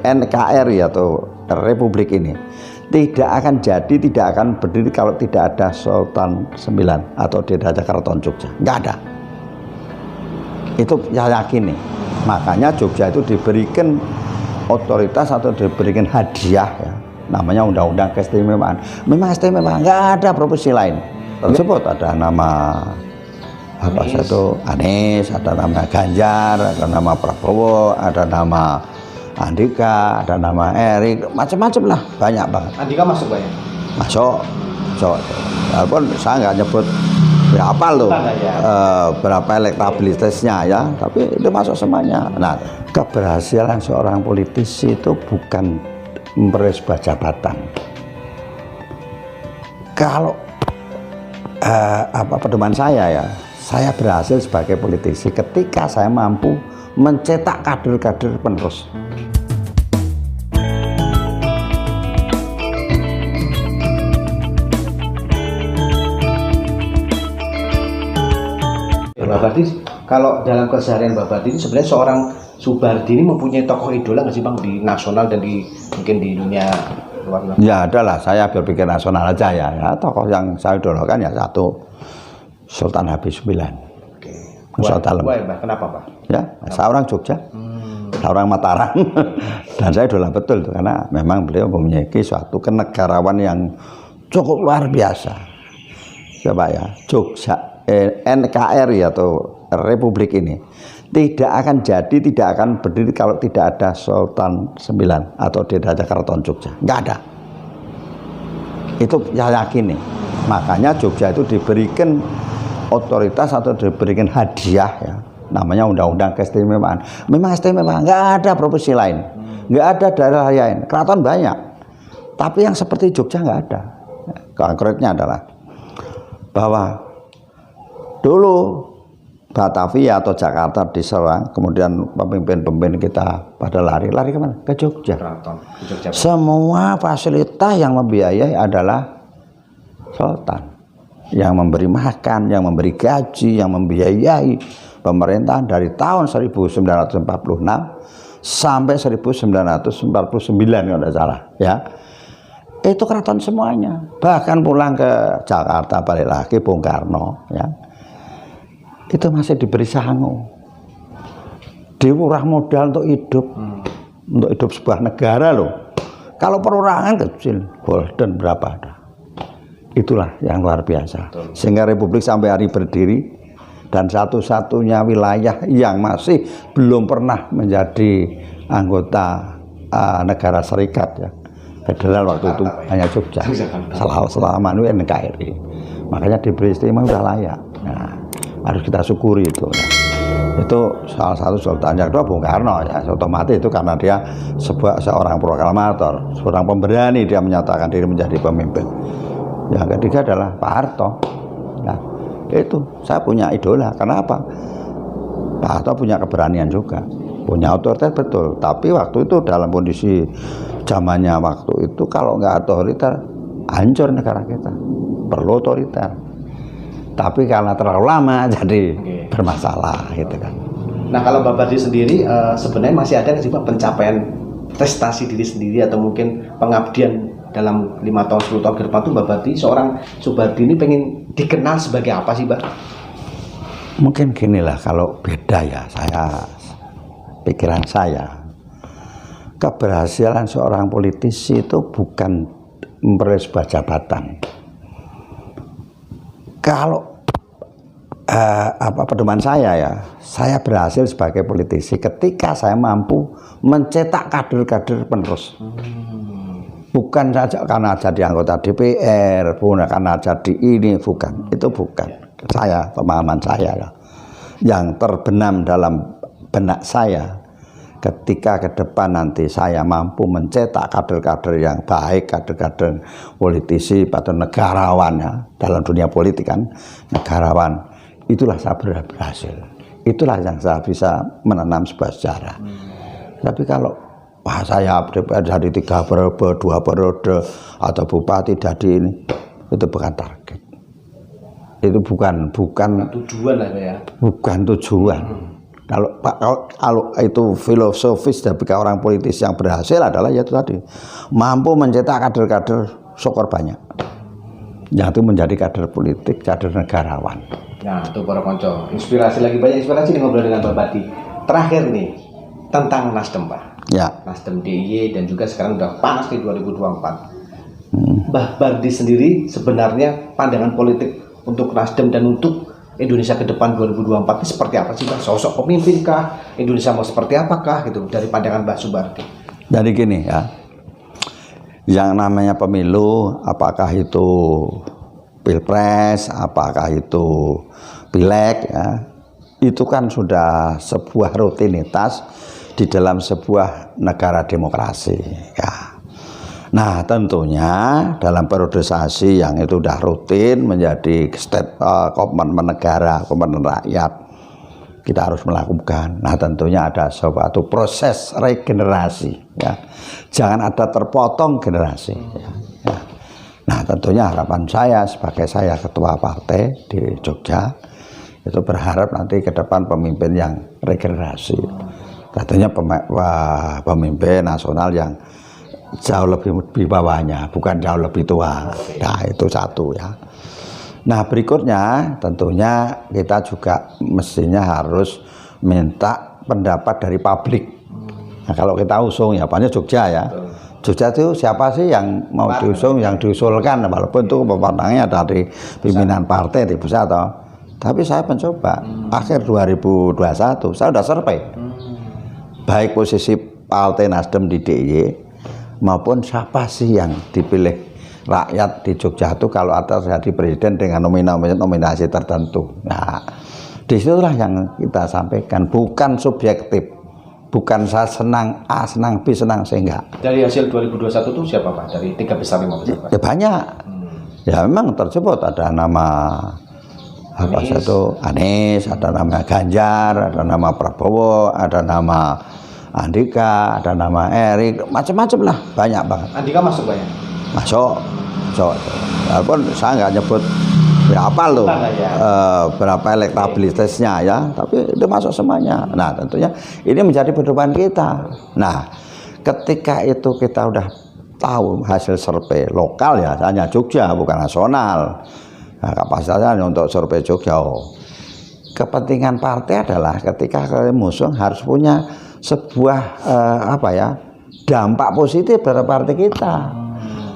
NKRI atau Republik ini tidak akan jadi, tidak akan berdiri kalau tidak ada Sultan IX atau tidak ada Keraton Jogja. Nggak ada. Itu saya yakini. Makanya Jogja itu diberikan otoritas atau diberikan hadiah, ya, namanya Undang-Undang Keistimewaan. Memang istimewa, nggak ada provinsi lain. Tersebut ada nama apa itu Anies, ada nama Ganjar, ada nama Prabowo, ada nama Andika, ada nama Erik, macam-macam lah, banyak banget. Andika masuk banyak? Masuk. Walaupun saya nggak nyebut berapa loh, berapa elektabilitasnya ya, tapi itu masuk semuanya. Nah, keberhasilan seorang politisi itu bukan memperoleh sebuah jabatan. Kalau pedoman saya ya, saya berhasil sebagai politisi ketika saya mampu mencetak kader-kader penerus. Mbak Bardi, kalau dalam keseharian Mbak Bardi ini sebenarnya seorang Subardi ini mempunyai tokoh idola nggak sih Bang di nasional dan mungkin di dunia luar? Ya adalah, saya berpikir nasional aja ya. Tokoh yang saya idolakan ya satu, Sultan Habibie IX. Oke. Kenapa Pak? Ya, saya orang Jogja, saya orang Mataram, dan saya idola betul itu karena memang beliau memiliki suatu kenegarawan yang cukup luar biasa. Coba ya, Jogja. NKRI atau Republik ini tidak akan jadi, tidak akan berdiri kalau tidak ada Sultan IX atau tidak ada Keraton Jogja. Nggak ada. Itu saya yakini. Makanya Jogja itu diberikan otoritas atau diberikan hadiah, ya, namanya Undang-Undang Keistimewaan. Memang istimewa, nggak ada provinsi lain, nggak ada daerah lain. Keraton banyak, tapi yang seperti Jogja nggak ada. Konkretnya adalah bahwa dulu Batavia atau Jakarta diserang, kemudian pemimpin-pemimpin kita pada lari kemana? Ke Jogja. Semua fasilitas yang membiayai adalah Sultan, yang memberi makan, yang memberi gaji, yang membiayai pemerintahan dari tahun 1946 sampai 1949 kalau tidak salah, ya. Itu keraton semuanya. Bahkan pulang ke Jakarta balik lagi Bung Karno, ya. Itu masih diberi sangu, dimurah modal untuk hidup sebuah negara loh. Kalau perorangan kecil, golden berapa ada. Itulah yang luar biasa. Sehingga Republik sampai hari berdiri dan satu-satunya wilayah yang masih belum pernah menjadi anggota negara serikat, ya, federal waktu itu hanya Jogja. Selama itu NKRI. Makanya diberi istimewa udah layak. Nah, harus kita syukuri itu. Itu salah satu sultan. Yang kedua Bung Karno, ya, otomatis itu karena dia seorang proklamator, seorang pemberani, dia menyatakan diri menjadi pemimpin. Yang ketiga adalah Pak Harto. Nah, itu saya punya idola. Kenapa? Pak Harto punya keberanian juga, punya otoritas betul. Tapi waktu itu dalam kondisi zamannya waktu itu kalau nggak otoriter, hancur negara kita. Perlu otoriter. Tapi karena terlalu lama jadi bermasalah gitu kan. Nah, kalau Mbak Bardi sendiri sebenarnya masih ada nggak sih Pak pencapaian prestasi diri sendiri atau mungkin pengabdian dalam 5 tahun 10 tahun ke depan tuh Mbak Bardi, seorang Subardi ini pengen dikenal sebagai apa sih Mbak? Mungkin ginilah, kalau beda ya, pikiran saya, keberhasilan seorang politisi itu bukan memperoleh sebuah jabatan. Kalau pedoman saya ya, saya berhasil sebagai politisi ketika saya mampu mencetak kader-kader penerus. Bukan saja karena jadi anggota DPR, bukan karena jadi ini, bukan. Itu bukan. Saya, pemahaman saya ya, yang terbenam dalam benak saya, ketika ke depan nanti saya mampu mencetak kader-kader yang baik, kader-kader politisi atau negarawan, ya, dalam dunia politik kan, negarawan, itulah saya berhasil. Itulah yang saya bisa menanam sebuah sejarah. Tapi kalau saya jadi 3 periode, 2 periode, atau bupati jadi ini, itu bukan target. Itu bukan tujuan lah ya. Bukan tujuan. Kalau itu filosofis dari orang politis yang berhasil adalah ya itu tadi, mampu mencetak kader-kader sokor banyak, yang itu menjadi kader politik, kader negarawan. Nah, itu para konco, inspirasi lagi banyak inspirasi nih ngobrol dengan Pak Badi. Terakhir nih tentang Nasdem, Pak. Ya. Nasdem DIY dan juga sekarang udah panas di 2024. Mbah Bardi sendiri sebenarnya pandangan politik untuk Nasdem dan untuk Indonesia ke depan 2024 ini seperti apa sih, Pak? Sosok pemimpin kah? Indonesia mau seperti apakah gitu dari pandangan Mbah Subardi? Jadi gini ya, yang namanya pemilu, apakah itu pilpres, apakah itu pileg, ya, itu kan sudah sebuah rutinitas di dalam sebuah negara demokrasi. Ya. Nah tentunya dalam periodisasi yang itu sudah rutin menjadi komitmen negara, komitmen rakyat, kita harus melakukan. Nah tentunya ada suatu proses regenerasi, ya. Jangan ada terpotong generasi, ya. Ya. Nah tentunya harapan saya sebagai saya ketua partai di Jogja itu berharap nanti ke depan pemimpin yang regenerasi, tentunya pemimpin nasional yang jauh lebih di bawahnya, bukan jauh lebih tua. Nah itu satu ya. Nah berikutnya tentunya kita juga mestinya harus minta pendapat dari publik. Nah kalau kita usung ya apanya Jogja ya. Jogja itu siapa sih yang mau diusung, yang diusulkan, walaupun itu pemandangnya dari pimpinan partai di pusat atau. Tapi saya mencoba akhir 2021 saya sudah survei. Baik posisi Partai Nasdem di DIY maupun siapa sih yang dipilih rakyat di Jogja itu kalau ada jadi presiden dengan nominasi tertentu. Nah, disitulah yang kita sampaikan, bukan subjektif, bukan saya senang A, senang B, senang C, enggak. Dari hasil 2021 itu siapa, Pak? Dari 3 besar 5 besar, Pak? Ya banyak. Ya memang tersebut ada nama apa satu Anies, ada nama Ganjar, ada nama Prabowo, ada nama Andika, ada nama Erik, macam-macam lah, banyak banget. Andika masuk banyak? Masuk. Walaupun saya nggak nyebut berapa loh, berapa elektabilitasnya ya, tapi itu masuk semuanya. Nah tentunya ini menjadi pedoman kita. Nah ketika itu kita udah tahu hasil survei lokal ya, hanya Jogja bukan nasional. Nah, kapasitasnya untuk survei Jogja. Kepentingan partai adalah ketika kalian musuh harus punya sebuah dampak positif terhadap partai kita.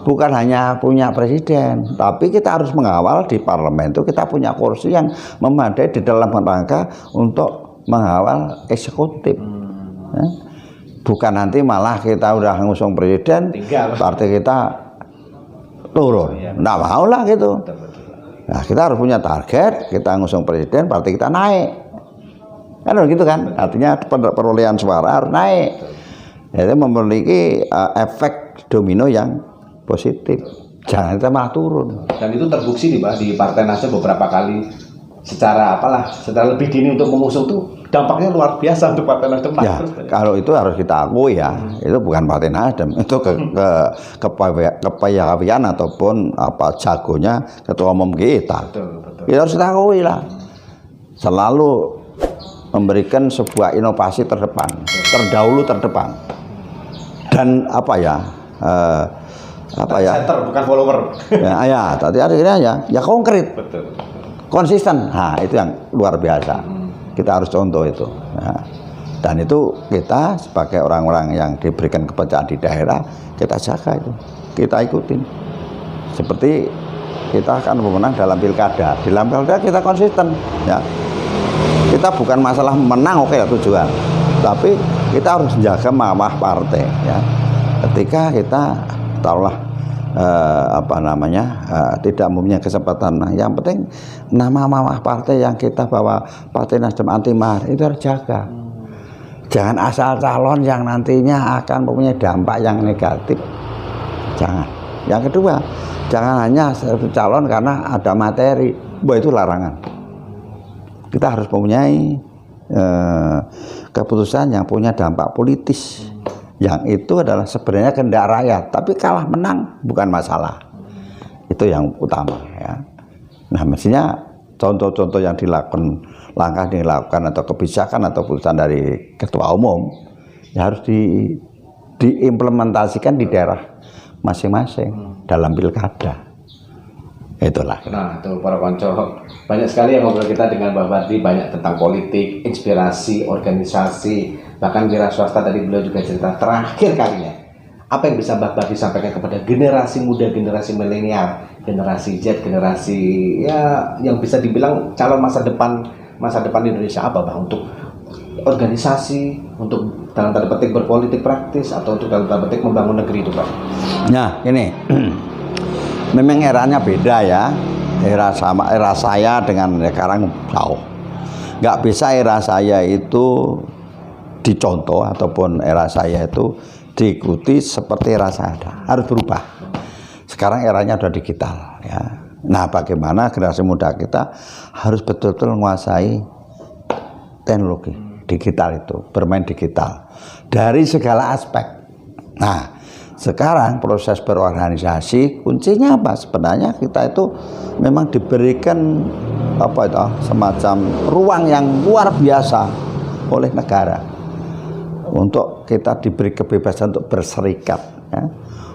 Bukan hanya punya presiden, tapi kita harus mengawal di parlemen itu kita punya kursi yang memadai di dalam rangka untuk mengawal eksekutif. Ya. Bukan nanti malah kita udah ngusung presiden, partai kita turun. Nggak mau lah gitu. Nah kita harus punya target, kita ngusung presiden, partai kita naik. Kan gitu kan, artinya perolehan suara harus naik. Jadi memiliki efek domino yang positif. Jangan kita malah turun. Dan itu terbukti nih, Pak, di Partai Nasdem beberapa kali secara lebih dini untuk mengusung tuh dampaknya luar biasa untuk Partai Nasdem. Ya, kalau itu harus kita akui ya, itu bukan Partai Nasdem, itu kepayawian ataupun apa jagonya ketua umum kita. Betul. Kita harus kita akui lah. Selalu memberikan sebuah inovasi terdahulu terdepan. Dan center bukan follower. Ya, tadi akhirnya ya konkret. Betul. Konsisten. Nah, itu yang luar biasa. Kita harus contoh itu. Nah, dan itu kita sebagai orang-orang yang diberikan kepercayaan di daerah, kita jaga itu. Kita ikutin. Seperti kita akan memenang dalam pilkada. Di dalam pilkada kita konsisten, ya. Kita bukan masalah menang, oke, tujuan. Tapi kita harus menjaga marwah partai, ya. Ketika kita taruhlah tidak mempunyai kesempatan, yang penting nama partai yang kita bawa, Partai Nasdem Anti Mahar, itu harus jaga. Jangan asal calon yang nantinya akan mempunyai dampak yang negatif. Jangan. Yang kedua, jangan hanya calon karena ada materi, itu larangan. Kita harus mempunyai keputusan yang punya dampak politis. Yang itu adalah sebenarnya kehendak rakyat, tapi kalah menang bukan masalah. Itu yang utama, ya. Nah, mestinya contoh-contoh yang dilakukan langkah dilakukan atau kebijakan atau putusan dari ketua umum ya harus diimplementasikan di daerah masing-masing dalam pilkada. Itulah. Nah, itu para konco, banyak sekali yang ngobrol kita dengan Mbah Bardi, banyak tentang politik, inspirasi, organisasi, bahkan wira swasta. Tadi beliau juga cerita terakhir kalinya. Apa yang bisa Mbah Bardi sampaikan kepada generasi muda, generasi milenial, generasi Z, generasi ya yang bisa dibilang calon masa depan Indonesia apa, Mbah, untuk organisasi, untuk dalam tanda petik berpolitik praktis, atau untuk dalam tanda petik membangun negeri itu, Pak? Nah, ini memang eranya beda ya. Era saya dengan sekarang jauh. Nggak bisa era saya itu dicontoh ataupun era saya itu diikuti seperti era saya. Harus berubah. Sekarang eranya sudah digital ya. Nah, bagaimana generasi muda kita harus betul-betul menguasai teknologi digital itu, bermain digital dari segala aspek. Nah, sekarang proses berorganisasi kuncinya apa? Sebenarnya kita itu memang diberikan semacam ruang yang luar biasa oleh negara untuk kita diberi kebebasan untuk berserikat, ya,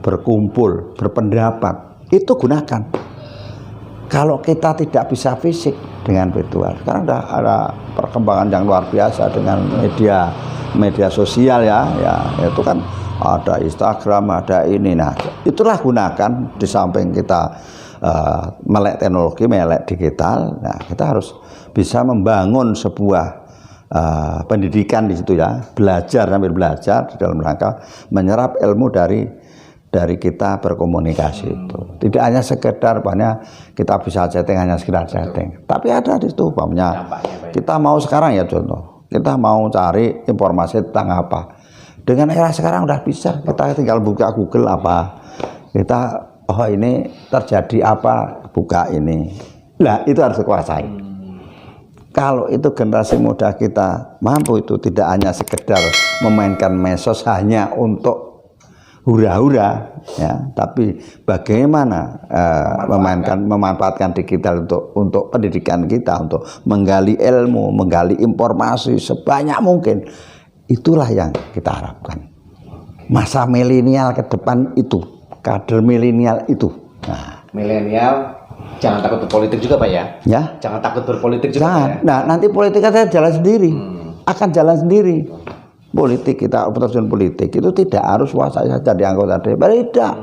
berkumpul, berpendapat. Itu gunakan. Kalau kita tidak bisa fisik dengan virtual, sekarang ada perkembangan yang luar biasa dengan media sosial ya itu kan. Ada Instagram, ada ini. Nah, itulah gunakan di samping kita melek teknologi, melek digital. Nah, kita harus bisa membangun sebuah pendidikan di situ ya, sambil belajar di dalam rangka menyerap ilmu dari kita berkomunikasi itu. Tidak hanya sekedar kita bisa chatting, hanya sekedar chatting. Tapi ada di situ kita mau sekarang ya contoh, kita mau cari informasi tentang apa. Dengan era sekarang udah bisa, kita tinggal buka Google apa, ini terjadi apa, buka ini. Nah, itu harus dikuasai. Kalau itu generasi muda kita mampu, itu tidak hanya sekedar memainkan medsos hanya untuk hura-hura ya, tapi bagaimana memanfaatkan digital untuk pendidikan kita, untuk menggali ilmu, menggali informasi sebanyak mungkin. Itulah yang kita harapkan. Masa milenial ke depan itu, kader milenial itu. Nah, milenial jangan takut berpolitik juga, Pak ya. Ya. Jangan takut berpolitik juga. Jangan. Ya? Nah, nanti politik akan jalan sendiri. Akan jalan sendiri. Politik kita, terjun politik itu tidak harus saya jadi anggota DPR, tidak.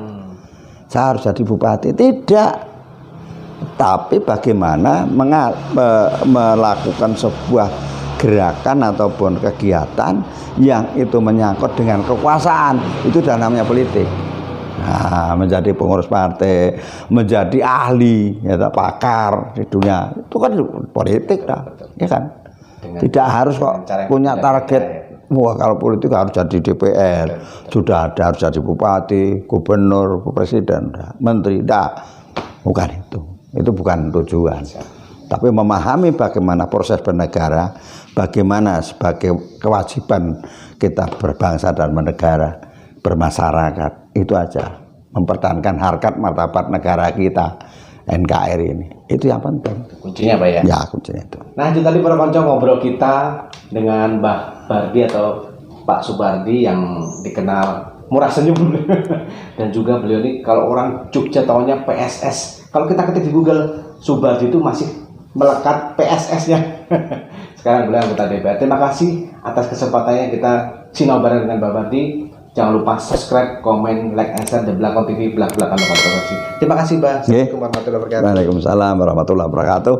Saya harus jadi bupati, tidak. Tapi bagaimana melakukan sebuah gerakan ataupun kegiatan yang itu menyangkut dengan kekuasaan, itu sudah namanya politik. Nah, menjadi pengurus partai, menjadi ahli, ya, pakar di dunia, itu kan politik dah, ya kan? Tidak harus kok punya target. Wah, kalau politik harus jadi DPR, sudah ada harus jadi bupati, gubernur, presiden, menteri, bukan itu. Itu bukan tujuan. Tapi memahami bagaimana proses bernegara, bagaimana sebagai kewajiban kita berbangsa dan bernegara, bermasyarakat, itu aja. Mempertahankan harkat martabat negara kita, NKRI ini. Itu yang penting. Kuncinya, Pak ya? Ya, kuncinya itu. Nah, itu tadi para konco ngobrol kita dengan Mbah Bardi atau Pak Subardi yang dikenal murah senyum. Dan juga beliau ini kalau orang Jogja taunya PSS. Kalau kita ketik di Google, Subardi itu masih melekat PSS-nya. Sekarang beliau anggota DPR. Terima kasih atas kesempatannya kita sinau bareng dengan Mbah Bardi. Jangan lupa subscribe, komen, like, and share di Belakang TV, belak-belakan kontroversi. Terima kasih, Mbah. Assalamualaikum warahmatullahi wabarakatuh. Waalaikumsalam warahmatullahi wabarakatuh.